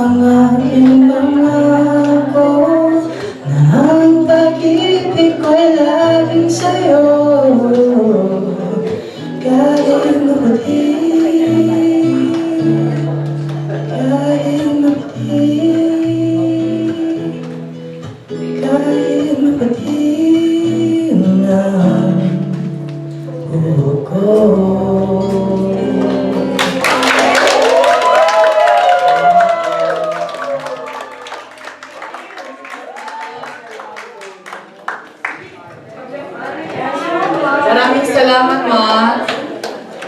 ang aking pangako na ang pag-ibig ko'y laging sa'yo. Kahit maputi, kahit maputi, kahit maputi na buhok ko. Maraming salamat, Ma.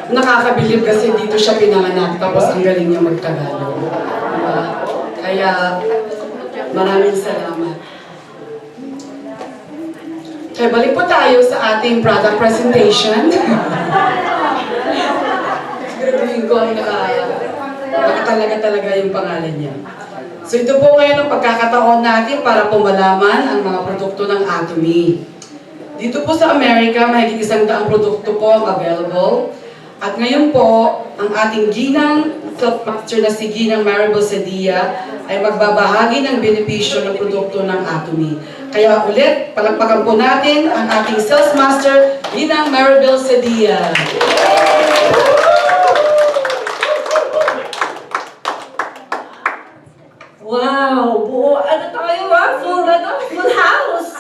Nakakabilib kasi dito siya pinanganak, tapos ang galing niya magtagalog. Diba? Kaya, maraming salamat. Kaya balik po tayo sa ating product presentation. Siguraduhin ko ang nakatalaga yung pangalan niya. So ito po ngayon ang pagkakataon natin para po malaman ang mga produkto ng Atomy. Dito po sa Amerika, mahigit 100 produkto po ang available. At ngayon po, ang ating ginang Silk Master na si Ginang Maribel Sadia ay magbabahagi ng benepisyo ng produkto ng Atomy. Kaya ulit, palagpagan po natin ang ating Sales Master, Ginang Maribel Sadia. Wow! Buo, ano tayo ba? Full house!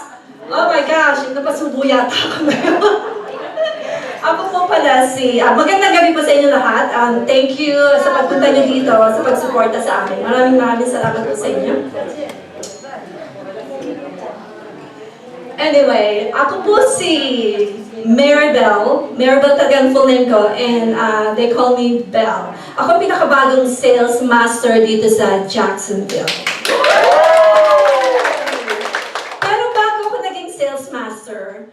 Oh my gosh, napasubo yata ako ngayon. Ako po pala magandang gabi po sa inyo lahat. Thank you sa pagpunta niyo dito, sa pagsuporta sa amin. Maraming salamat po sa inyo. Anyway, ako po si Maribel talagang full name ko, and they call me Belle. Ako ang pinakabagong sales master dito sa Jacksonville. Pero bago ako naging sales master,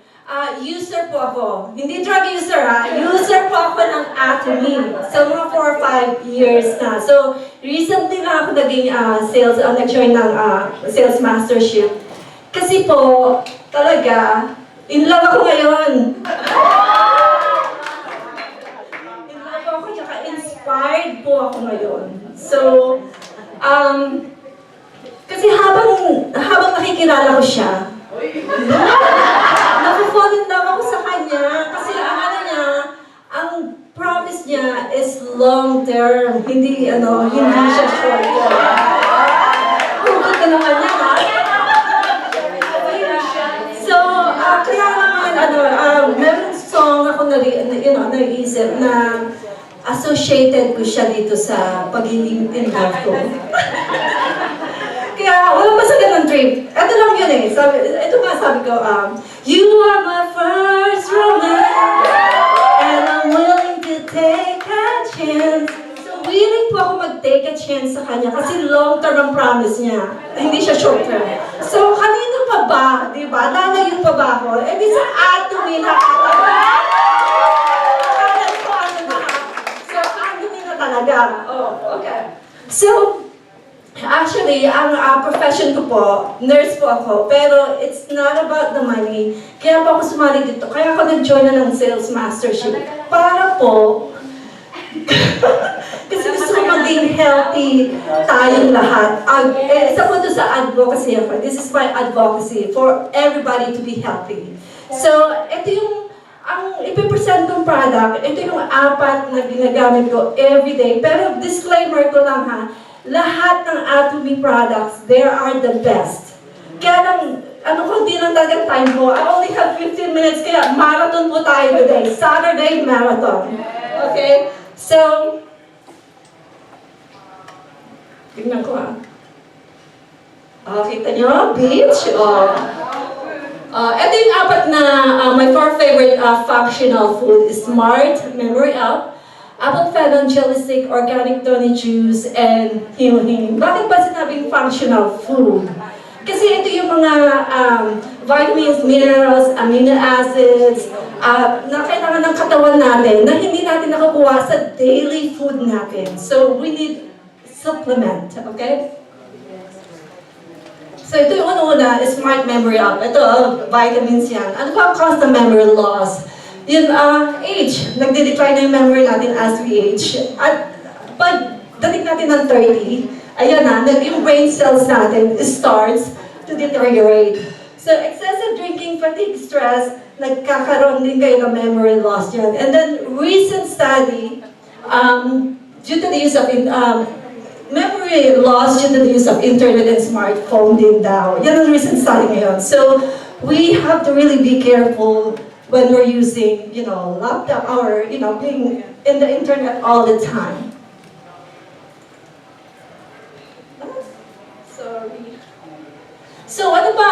user po ako. Hindi drug user ha, user po ako ng Atomy. So mga 4 or 5 years na. So recently na ako naging nag-join ng sales mastership. Kasi po, talaga, in love ako ngayon. In love ako, tsaka inspired po ako ngayon. So, kasi habang nakikilala ko siya, naku-fall in love ako sa kanya. Kasi ang promise niya is long term, hindi siya short term. Hugot ka naman niya, ha? So, kaya naman, meron song ako naisip na associated ko siya dito sa pagiging in love ko. Kaya, walang masagan ng dream. Ito lang yun eh. Ito nga sabi ko, you are my first romance, and I'm willing to take a chance. So, willing po ako mag-take a chance sa kanya kasi long-term ang promise niya. Hindi siya short-term. So, kanino pa ba? Diba? Lalayo pa ba ako? Eh, di sa Atomy na So, Atomy na talaga. Oh, okay. So, actually, ang profession ko po, nurse po ako, pero it's not about the money. Kaya po ako sumali dito. Kaya ako nag-join na ng sales mastership. Para po, kasi gusto ko maging healthy tayong lahat. Isa po ito sa advocacy ako. This is my advocacy for everybody to be healthy. So, ito yung ang ipipresent kong product, ito yung 4 na ginagamit ko everyday. Pero disclaimer ko lang ha, lahat ng Atomy products, they are the best. Kaya lang, hindi lang talaga time ko. I only have 15 minutes, kaya marathon po tayo today. Saturday marathon. Okay? So, tingnan ko ha. Kita nyo? Beach? Ito yung 4 na, my 4 favorite functional food is Smart Memory Up, apple fennel jelly stick, organic tony juice, and hing-hing. Bakit ba sinabing functional food? Kasi ito yung mga vitamins, minerals, amino acids, na kailangan ng katawan natin na hindi natin nakukuha sa daily food natin. So, we need supplement, okay? So, ito yung una, Smart Memory Up. Ito, vitamins yan. Ano ba ang cause ng memory loss? Yun, age. Nagde-decline na yung memory natin as we age. At pag dating natin ng 30, ayan na, yung brain cells natin starts to deteriorate. So excessive drinking, fatigue, stress, nagkakaroon din kayo ng memory loss yan. And then recent study, due to the use of memory loss due to the use of internet and smartphone din daw. Yan ang recent study ngayon. So we have to really be careful when we're using, laptop or, being in the internet all the time. Sorry. So ano ba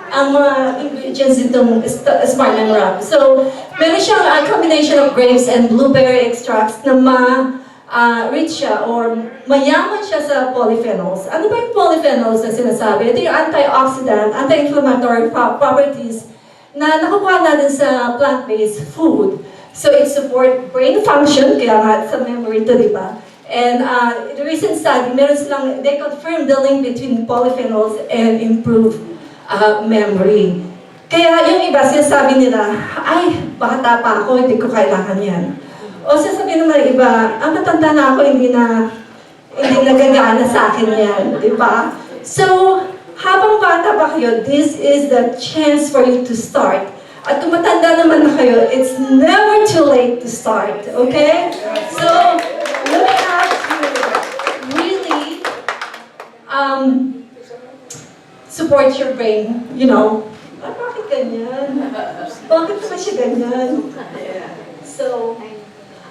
ang mga ingredients itong Spartan Wrap? So meron siyang combination of grapes and blueberry extracts na rich siya or mayaman siya sa polyphenols. Ano ba yung polyphenols na sinasabi? Ito yung antioxidant, anti-inflammatory properties na nakukuha natin sa plant-based food. So it support brain function, kaya nga sa memory to, di ba? And the recent study, they confirmed the link between polyphenols and improved memory. Kaya yung iba, sinasabi nila, ay, bata pa ako, hindi ko kailangan yan. O sasabihin naman iba, matanda na ako, hindi nagagana sa akin yan, di ba? So, habang bata pa kayo, this is the chance for you to start. At kung matanda naman na kayo, it's never too late to start, okay? So, you have to really support your brain, bakit ganyan? Bakit naman siya ganyan? So,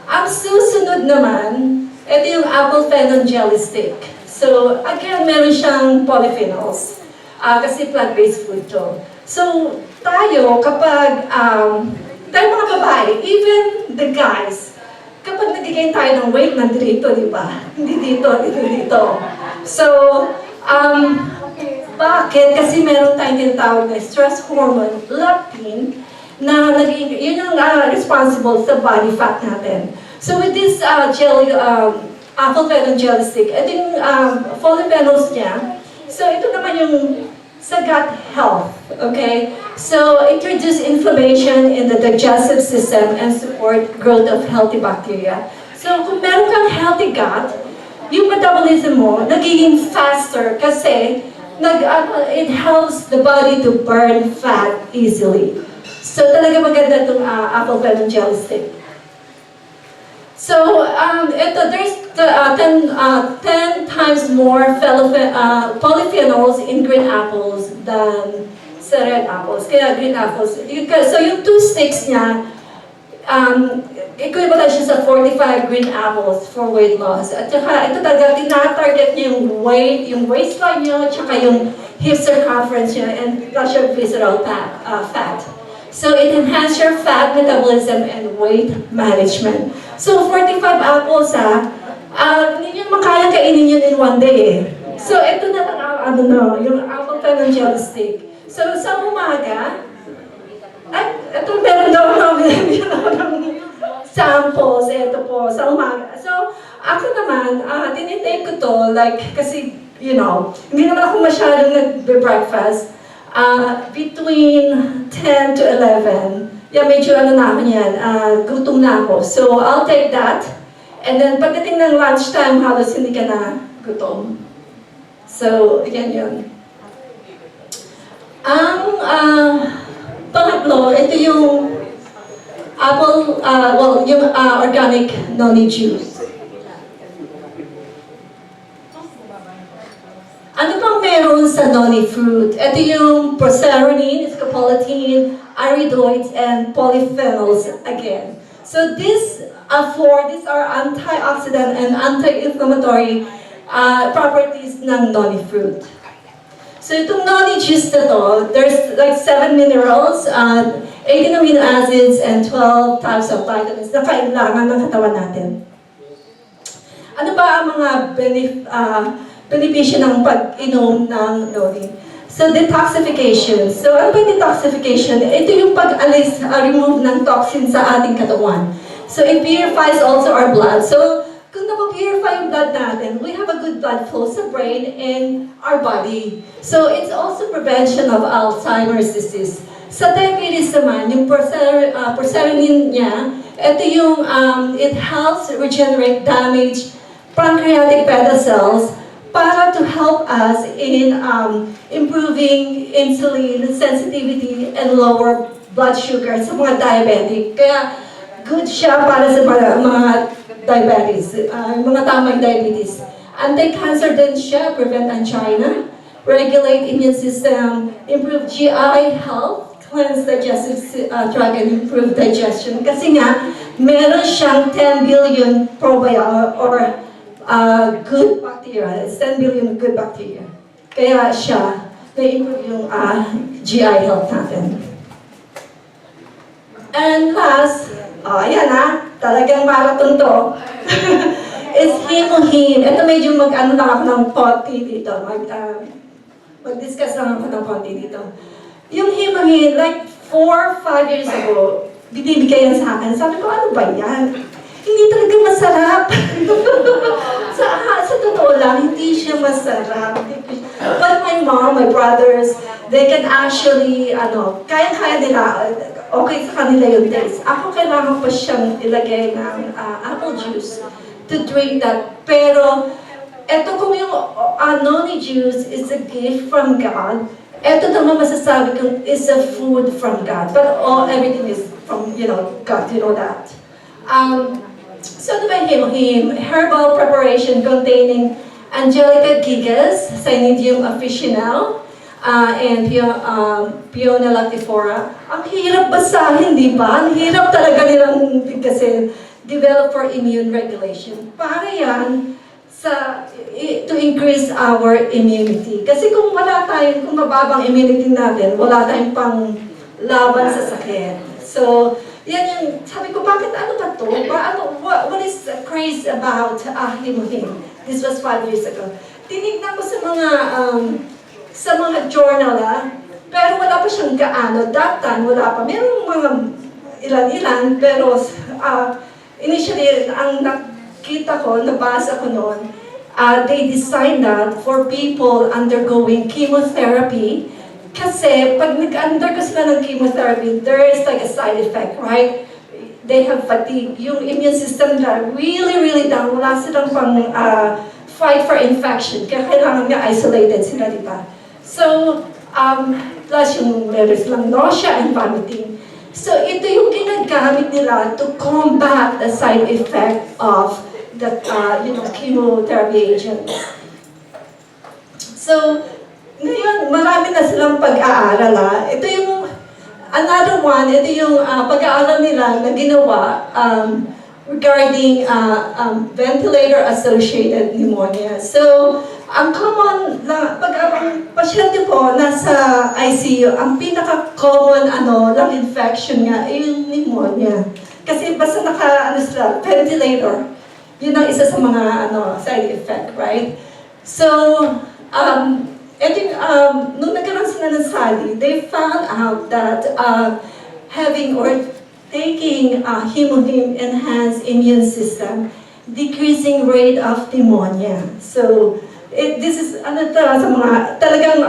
ang susunod naman, ito yung apple phenol jelly stick. So, again, meron siyang polyphenols. Kasi plant-based food to. So, tayo, kapag, tayo mga babae, even the guys, kapag nag-gain tayo ng weight, nandito, di ba? Hindi dito, dito. So, bakit? Kasi meron tayong tinatawag na stress hormone, leptin, na yun yung responsible sa body fat natin. So with this apple phenol jelly stick, ito yung polyphenols niya. So ito naman yung sa gut health, okay? So it reduces inflammation in the digestive system and support growth of healthy bacteria. So kung meron kang healthy gut, yung metabolism mo nagiging faster kasi it helps the body to burn fat easily. So talaga maganda itong apple phenol jelly stick. So there's 10 times more polyphenols in green apples than sa red apples. Kaya green apples. So yung 2 sticks niya, equivalent siya sa 45 green apples for weight loss. At saka ito talaga, tina-target niya yung weight, yung waistline niyo, at saka yung hip circumference niya, and plus your visceral fat. So it enhances your fat metabolism and weight management. So 45 apples hindi nyo makaya kainin yun in one day eh. So ito na lang yung apple phenol jelly stick. So sa umaga, ito meron daw ng samples, ito po, sa umaga. So ako naman, tinitake ko to, kasi, hindi naman ako masyadong nag-breakfast. Between 10 to 11, medyo na ako yan, gutom na ako. So, I'll take that. And then, pagdating ng lunchtime, halos hindi ka na gutom. So, yun. Ang pangatlo, ito yung organic noni juice. Ano bang meron sa noni fruit? Ito yung proserpine, scopolamine, iridoids, and polyphenols again. So these are antioxidant and anti-inflammatory properties ng noni fruit. So itong noni juice na to, there's 7 minerals, 18 amino acids, and 12 types of vitamins na kailangan ng katawan natin. Ano ba ang mga benepisyo ng pag-inom ng noni? So, detoxification. So, ano ba yung detoxification? Ito yung pag-alis, remove ng toxins sa ating katawan. So, it purifies also our blood. So, kung napapurify yung blood natin, we have a good blood flow sa brain and our body. So, it's also prevention of Alzheimer's disease. Sa diabetes naman, yung proserpine niya, ito yung, it helps regenerate damaged pancreatic beta cells para to help us in improving insulin sensitivity and lower blood sugar sa mga diabetic. Kaya good siya para sa mga diabetes, mga tamang diabetes. Anti-cancer din siya, prevent angina, regulate immune system, improve GI health, cleanse digestive tract, and improve digestion. Kasi nga, meron siyang 10 billion probiotic or good bacteria. It's 10 billion good bacteria. Kaya siya, na-improve yung GI health natin. And last, ayan talagang marathon to. Is Himo-Him. Ito medyo mag-ano lang ako ng konti dito. Mag-discuss lang ako ng konti dito. Yung Himo-Him, like 4-5 years ago, binibigay yan sa akin. Sabi ko, ano ba yan? Hindi talaga masarap. sa totoo lang, hindi siya masarap. But my mom, my brothers, they can actually, kaya-kaya nila, okay sa kanila yung taste. Ako kailangan pa siyang ilagay ng apple juice to drink that. Pero, eto kung yung noni juice is a gift from God, eto naman masasabi kong is a food from God. But everything is from, God, you know that. So, ito ba Himo-Him? Herbal preparation containing Angelica gigas, Cynidium officinale, and Peona lactifera. Ang hirap basahin, di ba? Ang hirap talaga nilang kasi develop for immune regulation. Para yan to increase our immunity. Kasi kung kung mababang immunity natin, wala tayong pang laban sa sakit. So, yan yung, sabi ko, bakit ano ba to? What is the craze about Himo-Him? This was 5 years ago. Tinignan ko sa mga journal, pero wala pa siyang gaano. That time, wala pa. Merong mga ilan-ilan, pero initially, ang nakita ko, nabasa ko noon, they designed that for people undergoing chemotherapy. Kasi pag nag-undergo sila ng chemotherapy, there is like a side effect, right? They have fatigue. Yung immune system nila really, really down. Wala silang pang fight for infection. Kaya kailangan nga isolated sila, di ba? So, plus yung meron silang nausea and vomiting. So, ito yung ginagamit nila to combat the side effect of the chemotherapy agents. So, ngayon, marami na silang pag-aaral. Ito yung, another one, ito yung pag-aaral nila na ginawa regarding ventilator-associated pneumonia. So, ang common, pag ang pasyente po nasa ICU, ang pinaka-common lung infection nga ay yung pneumonia. Kasi basta sila, ventilator, yun ang isa sa mga side effect, right? So, nung nagkaroon sila ng study, they found out that having or taking Himo-Him enhanced immune system, decreasing rate of pneumonia. So, this is sa mga talagang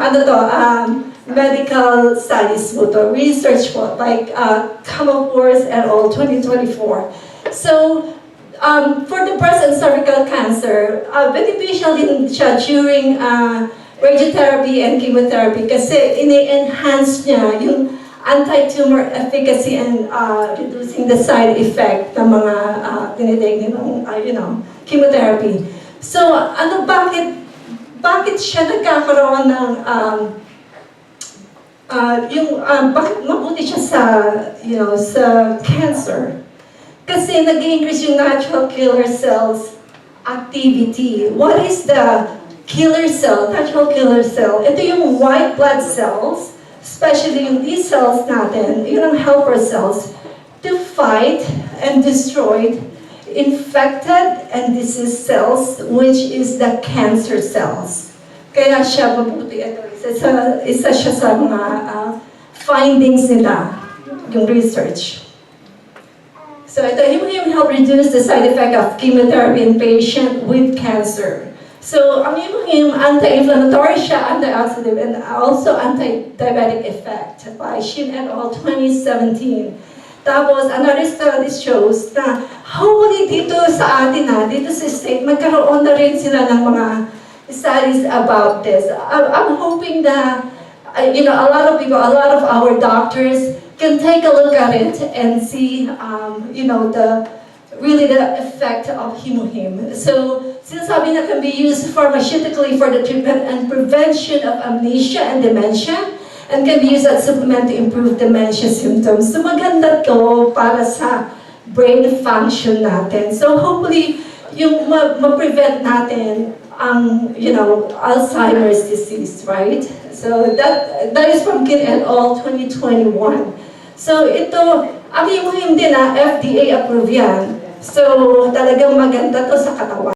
medical studies po to, research po, like Comerford et al. 2024. So, for the breast and cervical cancer, beneficial din siya during radiotherapy and chemotherapy kasi ini-enhance niya yung anti-tumor efficacy and reducing the side effect ng mga tinitake nilang chemotherapy. So, bakit siya nagkakaroon ng bakit mabuti siya sa cancer? Kasi nag-increase yung natural killer cells activity. What is the killer cell, natural killer cell? Ito yung white blood cells, especially yung T cells natin, yun ang helper cells, to fight and destroy infected and diseased cells, which is the cancer cells. Kaya siya mabuti. Ito, isa siya sa mga findings nila, yung research. So ito, Himo-Him help reduce the side effect of chemotherapy in patient with cancer. So, ang Himo-Him, anti-inflammatory siya, antioxidant, and also anti-diabetic effect by Shin et al. 2017. Tapos, another study shows na hopefully dito sa atin dito sa state, magkaroon na rin sila ng mga studies about this. I'm hoping that, a lot of people, a lot of our doctors can take a look at it and see, the effect of Himuhim. So, sinasabi na can be used pharmaceutically for the treatment and prevention of amnesia and dementia, and can be used as supplement to improve dementia symptoms. So, maganda to para sa brain function natin. So, hopefully, yung ma-prevent natin ang, Alzheimer's disease, right? So, that is from Kin et al. 2021. So, ito, ang Himuhim din FDA approved yan. So, talagang maganda to sa katawan.